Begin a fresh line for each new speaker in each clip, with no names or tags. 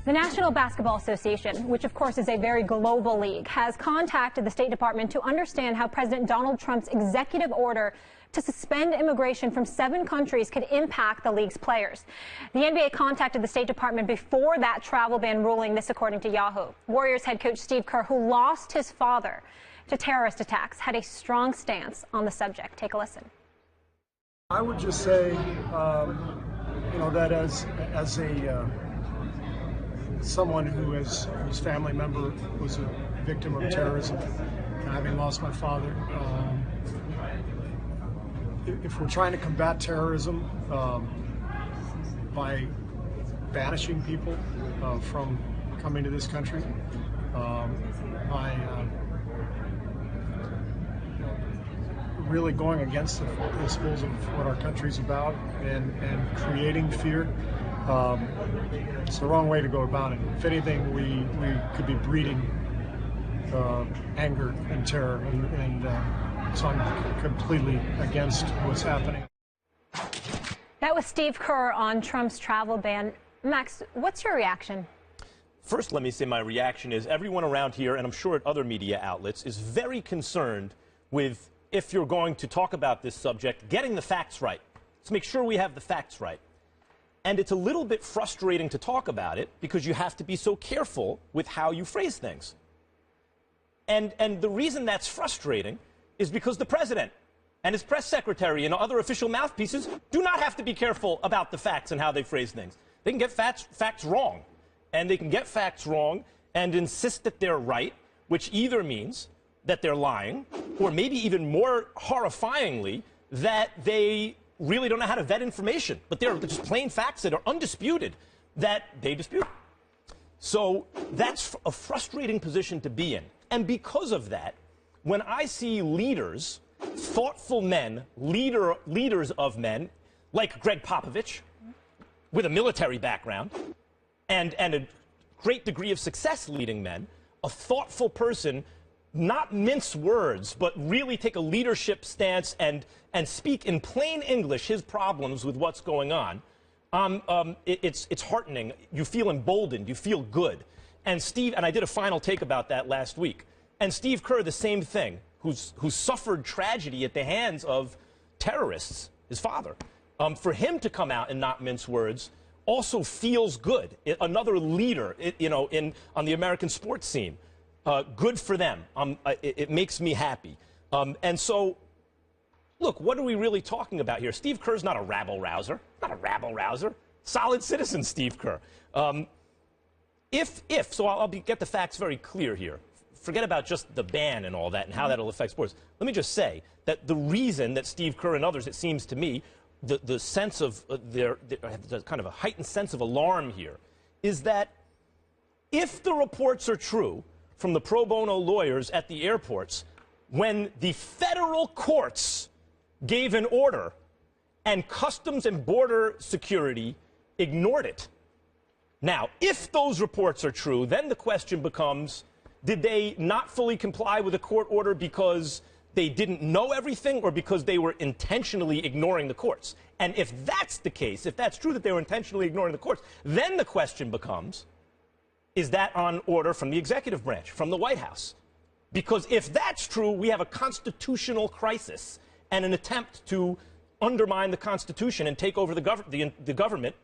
The National Basketball Association, which of course is a very global league, has contacted the State Department to understand how President Donald Trump's executive order to suspend immigration from 7 countries could impact the league's players. The NBA contacted the State Department before that travel ban ruling, this according to Yahoo. Warriors head coach Steve Kerr, who lost his father to terrorist attacks, had a strong stance on the subject. Take a listen.
I would just say, that as someone whose family member was a victim of terrorism, having lost my father, if we're trying to combat terrorism by banishing people from coming to this country, by really going against the principles of what our country's about and creating fear, it's the wrong way to go about it. If anything, we could be breeding anger and terror, and so I'm completely against what's happening.
That was Steve Kerr on Trump's travel ban. Max, what's your reaction?
First, let me say my reaction is everyone around here, and I'm sure at other media outlets, is very concerned with, if you're going to talk about this subject, getting the facts right. Let's make sure we have the facts right. And it's a little bit frustrating to talk about it because you have to be so careful with how you phrase things. And the reason that's frustrating is because the president and his press secretary and other official mouthpieces do not have to be careful about the facts and how they phrase things. They can get facts wrong. And they can get facts wrong and insist that they're right, which either means that they're lying, or maybe even more horrifyingly, that they really don't know how to vet information. But they're just plain facts that are undisputed that they dispute. So that's a frustrating position to be in. And because of that, when I see leaders, thoughtful men, leaders of men, like Greg Popovich, with a military background, and a great degree of success leading men, a thoughtful person, not mince words, but really take a leadership stance and speak in plain English his problems with what's going on, it's heartening. You feel emboldened. You feel good. And I did a final take about that last week. And Steve Kerr, the same thing, who's suffered tragedy at the hands of terrorists, his father. For him to come out and not mince words also feels good. Another leader, on the American sports scene. Good for them. It makes me happy. And so, look, what are we really talking about here? Steve Kerr's not a rabble-rouser. Not a rabble-rouser. Solid citizen, Steve Kerr. So I'll get the facts very clear here. Forget about just the ban and all that and how that'll affect sports. Let me just say that the reason that Steve Kerr and others, it seems to me, the sense of there's kind of a heightened sense of alarm here, is that if the reports are true from the pro bono lawyers at the airports, when the federal courts gave an order and Customs and Border Security ignored it. Now, if those reports are true, then the question becomes, did they not fully comply with a court order because they didn't know everything, or because they were intentionally ignoring the courts? And if that's the case, if that's true that they were intentionally ignoring the courts, then the question becomes, is that on order from the executive branch, from the White House? Because if that's true, we have a constitutional crisis and an attempt to undermine the Constitution and take over the government,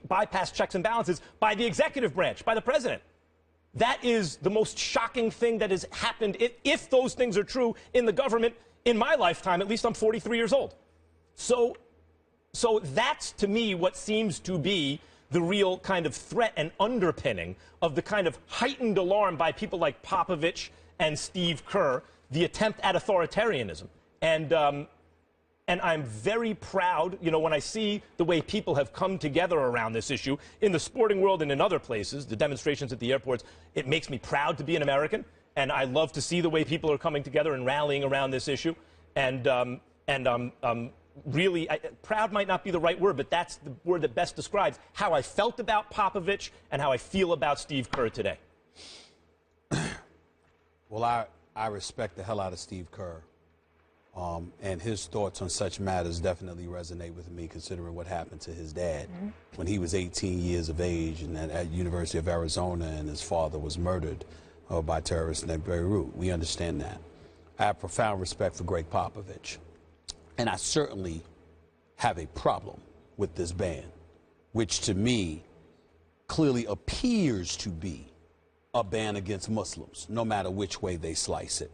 bypass checks and balances by the executive branch, by the president. That is the most shocking thing that has happened, if those things are true, in the government in my lifetime. At least I'm 43 years old. So that's, to me, what seems to be the real kind of threat and underpinning of the kind of heightened alarm by people like Popovich and Steve Kerr, the attempt at authoritarianism. And I'm very proud, when I see the way people have come together around this issue in the sporting world and in other places, the demonstrations at the airports. It makes me proud to be an American, and I love to see the way people are coming together and rallying around this issue. Really, proud might not be the right word, but that's the word that best describes how I felt about Popovich and how I feel about Steve Kerr today.
Well, I respect the hell out of Steve Kerr. And his thoughts on such matters definitely resonate with me, considering what happened to his dad when he was 18 years of age and at University of Arizona, and his father was murdered by terrorists in Beirut. We understand that. I have profound respect for Greg Popovich, and I certainly have a problem with this ban, which to me clearly appears to be a ban against Muslims, no matter which way they slice it.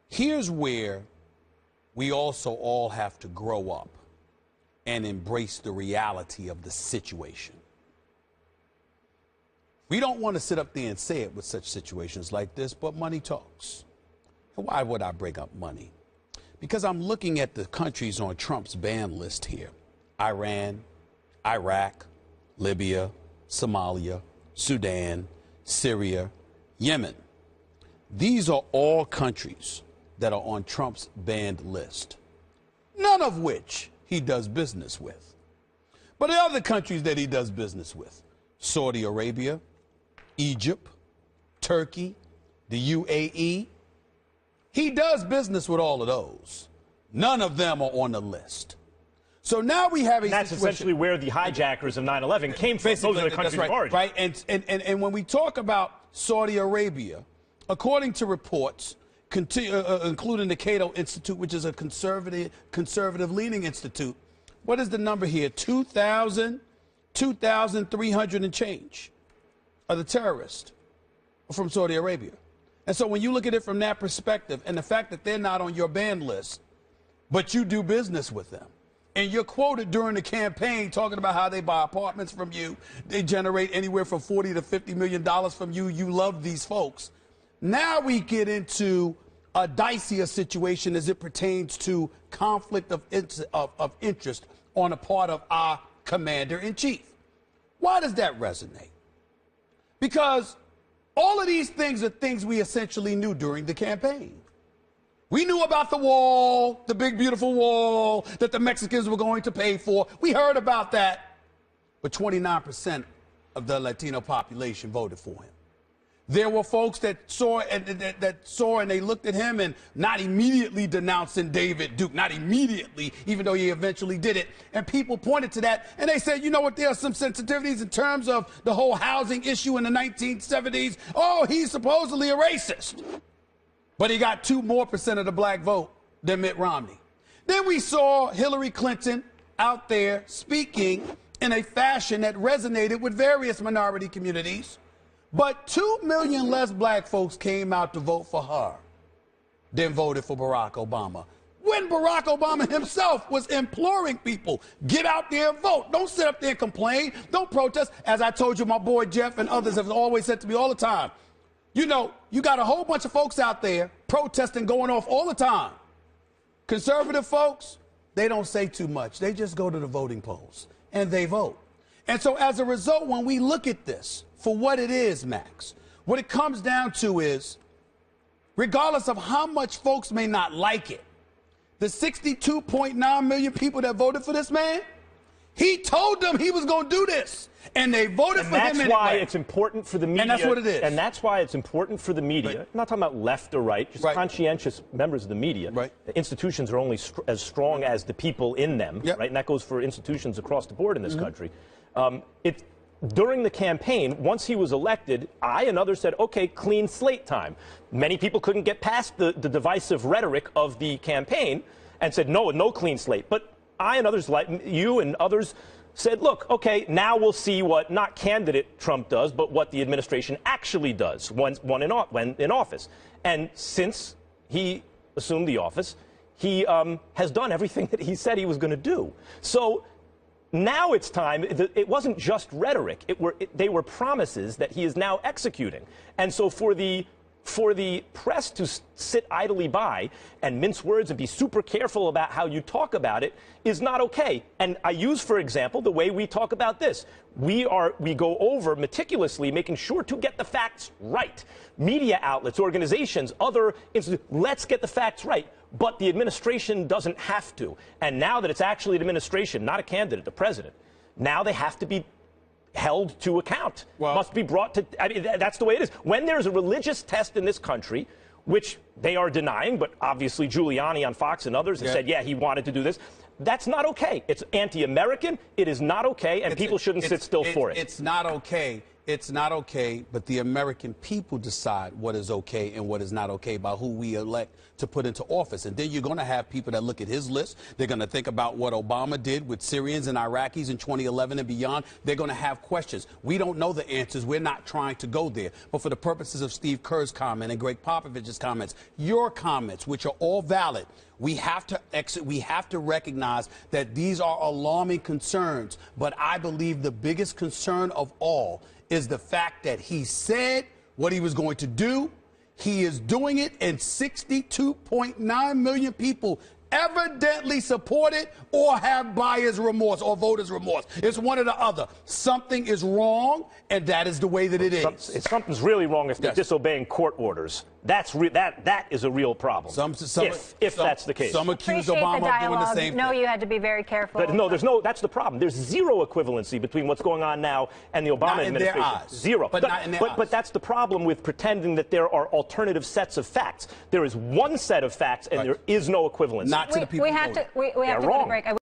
Here's where we also all have to grow up and embrace the reality of the situation. We don't want to sit up there and say it with such situations like this, but money talks. And why would I bring up money? Because I'm looking at the countries on Trump's ban list here: Iran, Iraq, Libya, Somalia, Sudan, Syria, Yemen. These are all countries that are on Trump's banned list, none of which he does business with. But the other countries that he does business with: Saudi Arabia, Egypt, Turkey, the UAE. He does business with all of those. None of them are on the list. So now we have a
That's
situation,
essentially where the hijackers of 9/11 came from. Those are the countries of origin.
Right, and when we talk about Saudi Arabia, according to reports, including the Cato Institute, which is a conservative leaning institute, what is the number here? 2,300 and change are the terrorists from Saudi Arabia. And so when you look at it from that perspective, and the fact that they're not on your ban list, but you do business with them, and you're quoted during the campaign talking about how they buy apartments from you, they generate anywhere from $40 to $50 million from you, you love these folks. Now we get into a dicier situation as it pertains to conflict of interest on the part of our commander-in-chief. Why does that resonate? Because all of these things are things we essentially knew during the campaign. We knew about the wall, the big, beautiful wall that the Mexicans were going to pay for. We heard about that. But 29% of the Latino population voted for him. There were folks that saw and they looked at him and not immediately denouncing David Duke, not immediately, even though he eventually did it. And people pointed to that and they said, you know what, there are some sensitivities in terms of the whole housing issue in the 1970s. Oh, he's supposedly a racist. But he got 2% more of the black vote than Mitt Romney. Then we saw Hillary Clinton out there speaking in a fashion that resonated with various minority communities. But 2 million less black folks came out to vote for her than voted for Barack Obama, when Barack Obama himself was imploring people, get out there and vote. Don't sit up there and complain. Don't protest. As I told you, my boy Jeff and others have always said to me all the time, you know, you got a whole bunch of folks out there protesting, going off all the time. Conservative folks, they don't say too much. They just go to the voting polls and they vote. And so as a result, when we look at this for what it is, Max, what it comes down to is, regardless of how much folks may not like it, the 62.9 million people that voted for this man, he told them he was going to do this. And they voted for him anyway.
That's why it's important for the media.
And that's what it is.
And that's why it's important for the media. I'm not talking about left or right, just conscientious members of the media.
Right.
Institutions are only as strong as the people in them, right? And that goes for institutions across the board in this country. During the campaign, once he was elected, I and others said, okay, clean slate time. Many people couldn't get past the divisive rhetoric of the campaign and said, no clean slate. But I and others, like you and others, said, look, okay, now we'll see what not candidate Trump does, but what the administration actually does when in office. And since he assumed the office, he has done everything that he said he was going to do. So now it's time. It wasn't just rhetoric. They were promises that he is now executing. And so for the press to sit idly by and mince words and be super careful about how you talk about it is not okay. And I use, for example, the way we talk about this. We go over meticulously, making sure to get the facts right. Media outlets, organizations, other institutions, let's get the facts right. But the administration doesn't have to. And now that it's actually an administration, not a candidate, the president, now they have to be held to account, must be brought to, I mean, that's the way it is. When there's a religious test in this country, which they are denying, but obviously Giuliani on Fox and others have said, yeah, he wanted to do this. That's not okay. It's anti-American. It is not okay, and people shouldn't sit still for it.
It's not okay. It's not okay, but the American people decide what is okay and what is not okay by who we elect to put into office. And then you're going to have people that look at his list. They're going to think about what Obama did with Syrians and Iraqis in 2011 and beyond. They're going to have questions. We don't know the answers. We're not trying to go there. But for the purposes of Steve Kerr's comment and Greg Popovich's comments, your comments, which are all valid, we have to recognize that these are alarming concerns. But I believe the biggest concern of all is the fact that he said what he was going to do. He is doing it, and 62.9 million people evidently support it or have buyer's remorse or voter's remorse. It's one or the other. Something is wrong, and that is the way that it is.
Something's really wrong if they're disobeying court orders. That is a real problem. If that's the case.
Some accuse Obama of doing the same thing.
No, you had to be very careful.
But no, that's the problem. There's zero equivalency between what's going on now and the Obama administration.
Not in their eyes.
Zero.
But not in their eyes.
But that's the problem with pretending that there are alternative sets of facts. There is one set of facts, and there is no equivalency.
Not to the people.
We have to go to break.